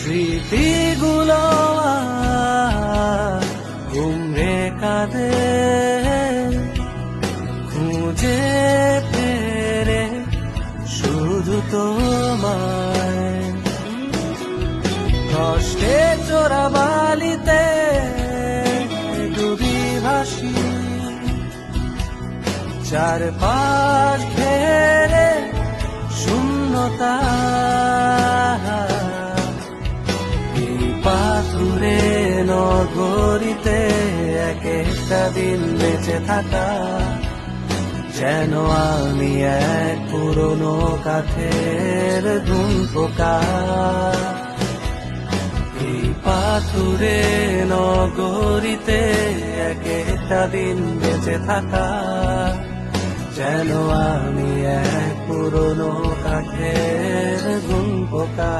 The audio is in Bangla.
স্মৃতিগুলো ঘুমরে কাঁদে, খুঁজে ফেরে শুধু তোমায়। কষ্টে চোরা বালিতে ডুবি ভাসি, চারপাশ ঘেরে শূন্যতা। এই পাথুরে নগরীতে এক একটা দিন বেঁচে থাকা, যেন আমি এক পুরনো কাঠের ঘুম পোকা। এই পাথুরে নগরীতে এক একটা দিন বেঁচে থাকা, যেন আমি এক পুরনো কাঠের ঘুম পোকা।